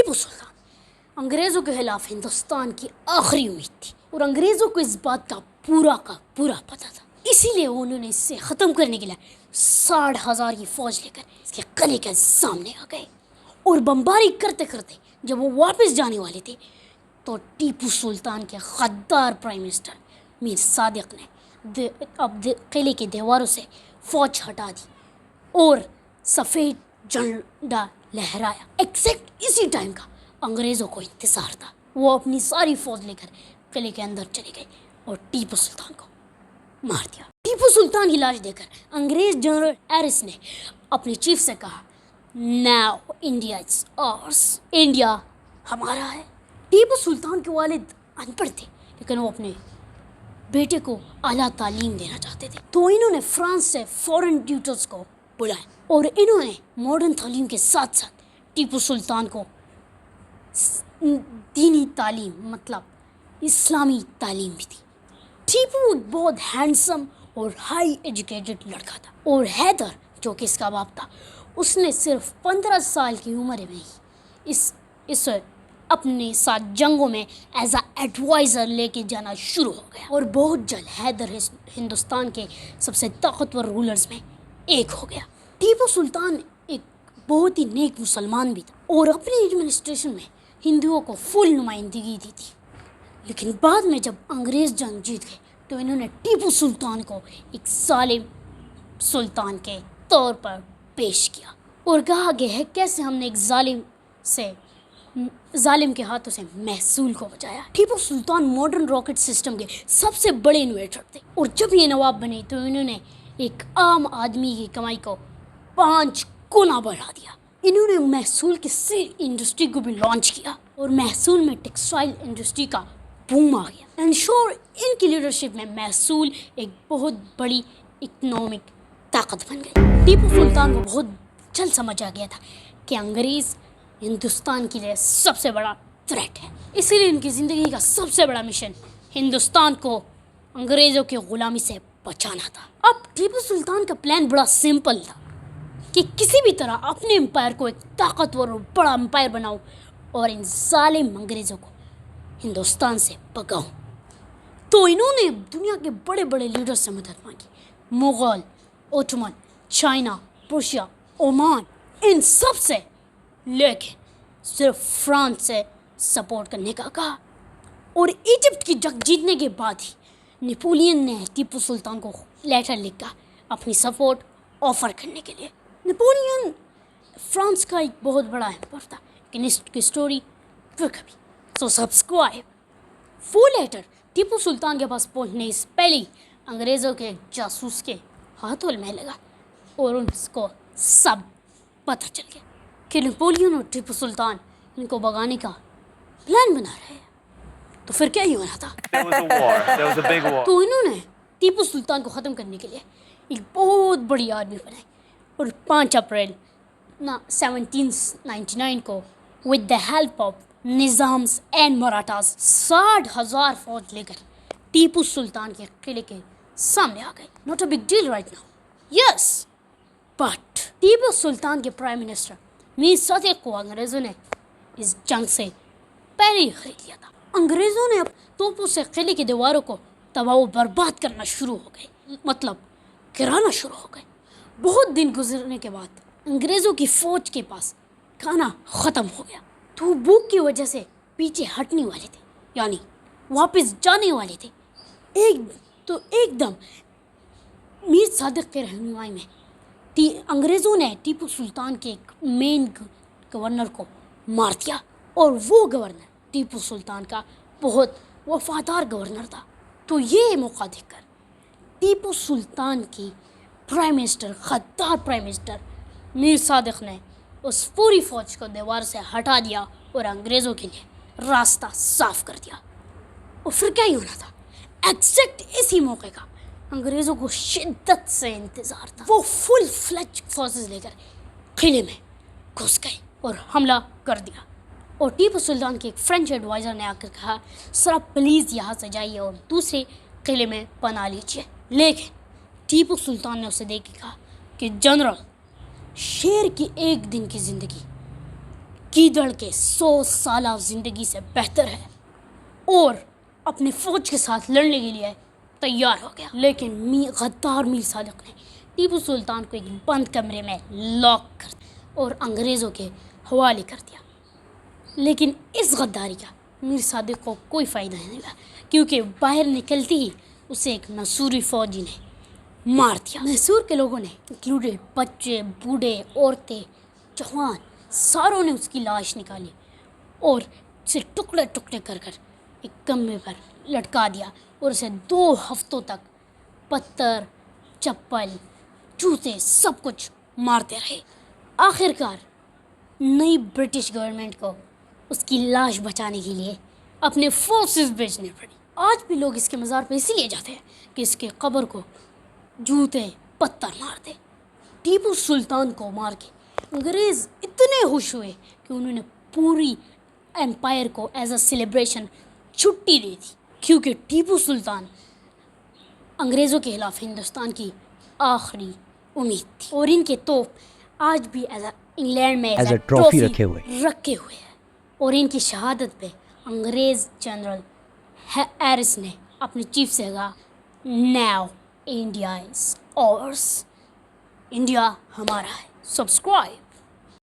टीपू सुल्तान अंग्रेज़ों के खिलाफ हिंदुस्तान की आखिरी उम्मीद थी और अंग्रेज़ों को इस बात का पूरा पता था। इसीलिए उन्होंने इससे ख़त्म करने के लिए 60,000 की फ़ौज लेकर इसके किले के सामने आ गए और बमबारी करते करते जब वो वापस जाने वाले थे तो टीपू सुल्तान के गद्दार प्राइम मिनिस्टर मीर सादिक ने किले की दीवारों से फ़ौज हटा दी और सफ़ेद झंडा लहराया। एग्जैक्ट इसी टाइम का अंग्रेज़ों को इंतज़ार था। वो अपनी सारी फ़ौज लेकर किले के अंदर चले गए और टीपू सुल्तान को मार दिया। टीपू सुल्तान की लाश देखकर अंग्रेज़ जनरल एरिस ने अपने चीफ से कहा, now India is ours, India हमारा है। टीपू सुल्तान के वालिद अनपढ़ थे लेकिन वो अपने बेटे को आला तालीम देना चाहते थे, तो इन्होंने फ्रांस से फॉरेन ट्यूटर्स को बुलाया और इन्होंने मॉडर्न तालीम के साथ साथ टीपू सुल्तान को दीनी तालीम मतलब इस्लामी तालीम भी दी। टीपू बहुत हैंडसम और हाई एजुकेटेड लड़का था और हैदर जो कि इसका बाप था उसने सिर्फ 15 साल की उम्र में ही इस अपने साथ जंगों में एज अ एडवाइज़र लेके जाना शुरू हो गया और बहुत जल्द हैदर हिंदुस्तान के सबसे ताकतवर रूलर्स में एक हो गया। टीपू सुल्तान एक बहुत ही नेक मुसलमान भी था और अपनी एडमिनिस्ट्रेशन में हिंदुओं को फुल नुमाइंदगी दी थी, लेकिन बाद में जब अंग्रेज़ जंग जीत गए तो इन्होंने टीपू सुल्तान को एक जालिम सुल्तान के तौर पर पेश किया और कहा गया है कैसे हमने एक जालिम के हाथों से महसूल को बचाया। Tipu Sultan modern rocket system के सबसे बड़े इन्वेटर थे और जब ये नवाब बने तो इन्होंने एक आम आदमी की कमाई को 5 गुना बढ़ा दिया। इन्होंने महसूल की स्टील इंडस्ट्री को भी लॉन्च किया और महसूल में टेक्सटाइल इंडस्ट्री का बूम आ गया। इंश्योर इनकी लीडरशिप में महसूल एक बहुत बड़ी इकोनॉमिक ताकत बन गई। टीपू सुल्तान को बहुत जल्द समझ आ गया था कि अंग्रेज़ हिंदुस्तान के लिए सबसे बड़ा थ्रेट है, इसीलिए इनकी ज़िंदगी का सबसे बड़ा मिशन हिंदुस्तान को अंग्रेज़ों की ग़ुलामी से बचाना था। अब टीपू सुल्तान का प्लान बड़ा सिंपल था कि किसी भी तरह अपने एम्पायर को एक ताकतवर और बड़ा एम्पायर बनाऊं और इन जालिम अंग्रेज़ों को हिंदुस्तान से भगाऊं। तो इन्होंने दुनिया के बड़े बड़े लीडर से मदद मांगी, Mughal, Ottoman, China, Persia, Oman, इन सब से, लेकिन सिर्फ फ्रांस से सपोर्ट करने का कहा। और इजिप्ट की जंग जीतने के बाद ही नेपोलियन ने टीपू सुल्तान को लेटर लिखा अपनी सपोर्ट ऑफ़र करने के लिए। नेपोलियन फ्रांस का एक बहुत बड़ा एम्पायर था, लेकिन इसकी स्टोरी फिर कभी। So subscribe. वो लेटर टीपू सुल्तान के पास पहुंचने से पहले ही अंग्रेज़ों के जासूस के हाथों में लगा और उनको सब पता चल गया कि नेपोलियन और टीपू सुल्तान इनको भगाने का प्लान बना रहे हैं। तो फिर क्या ही होना था? तो इन्होंने टीपू सुल्तान को ख़त्म करने के लिए एक बहुत बड़ी आर्मी बनाई और 5 अप्रैल 1799 को with the help of Nizam's and Marathas 60,000 फौज लेकर टीपू सुल्तान के किले के सामने आ गए। Not a big deal right now, yes, but Tipu Sultan के प्राइम मिनिस्टर मीर सादिक को अंग्रेज़ों ने इस जंग से पहले ही खरीद लिया था। अंग्रेज़ों ने अब तोपों से किले की दीवारों को तबाह व बर्बाद करना शुरू हो गए, मतलब गिराना शुरू हो गए। बहुत दिन गुजरने के बाद अंग्रेज़ों की फ़ौज के पास खाना ख़त्म हो गया, तो भूख की वजह से पीछे हटने वाले थे, यानी वापस जाने वाले थे। एकदम मीर सादिक के रहनुमाई में अंग्रेज़ों ने टीपू सुल्तान के एक मेन गवर्नर को मार दिया और वो गवर्नर टीपू सुल्तान का बहुत वफादार गवर्नर था। तो ये मौका देखकर टीपू सुल्तान की प्राइम मिनिस्टर, गद्दार प्राइम मिनिस्टर मीर सादिक ने उस पूरी फ़ौज को दीवार से हटा दिया और अंग्रेज़ों के लिए रास्ता साफ कर दिया। और फिर क्या ही होना था? एग्जैक्ट इसी मौके का अंग्रेज़ों को शिद्दत से इंतज़ार था। वो फुल फ्लेज फोर्सेस लेकर किले में घुस गए और हमला कर दिया। और टीपू सुल्तान के एक फ्रेंच एडवाइज़र ने आकर कहा, सर आप प्लीज़ यहाँ से जाइए और दूसरे किले में पना लीजिए। लेकिन टीपू सुल्तान ने उसे देख के कहा कि जनरल, शेर की एक दिन की ज़िंदगी گیدڑ کے 100 سالہ زندگی سے بہتر ہے، اور اپنے فوج کے ساتھ لڑنے کے لیے تیار ہو گیا۔ لیکن غدار میر صادق نے ٹیپو سلطان کو ایک بند کمرے میں لاک کر دیا اور انگریزوں کے حوالے کر دیا۔ لیکن اس غداری کا میر صادق کو کوئی فائدہ نہیں ملا، کیونکہ باہر نکلتے ہی اسے ایک میسوری فوجی نے مار دیا۔ میسور کے لوگوں نے انکلوڈیڈ بچے، بوڑھے، عورتیں، جوان، ساروں نے اس کی لاش نکالی اور اسے ٹکڑے ٹکڑے کر کر ایک کمرے پر لٹکا دیا، اور اسے 2 ہفتوں تک پتھر، چپل، جوتے سب کچھ مارتے رہے۔ آخر کار نئی برٹش گورنمنٹ کو اس کی لاش بچانے کے لیے اپنے فورسز بھیجنے پڑی۔ آج بھی لوگ اس کے مزار پہ اسی لیے جاتے ہیں کہ اس کے قبر کو جوتے پتھر مارتے۔ ٹیپو سلطان کو مار کے انگریز اتنے خوش ہوئے کہ انہوں نے پوری امپائر کو ایز اے سیلیبریشن چھٹی دے دی، کیونکہ ٹیپو سلطان انگریزوں کے خلاف ہندوستان کی آخری امید تھی، اور ان کے توپ آج بھی انگلینڈ میں ایز اے ٹرافی رکھے ہوئے ہیں، اور ان کی شہادت پہ انگریز جنرل ہیرس نے اپنے چیف سے کہا، "Now India is ours." India ہمارا ہے۔ سبسکرائب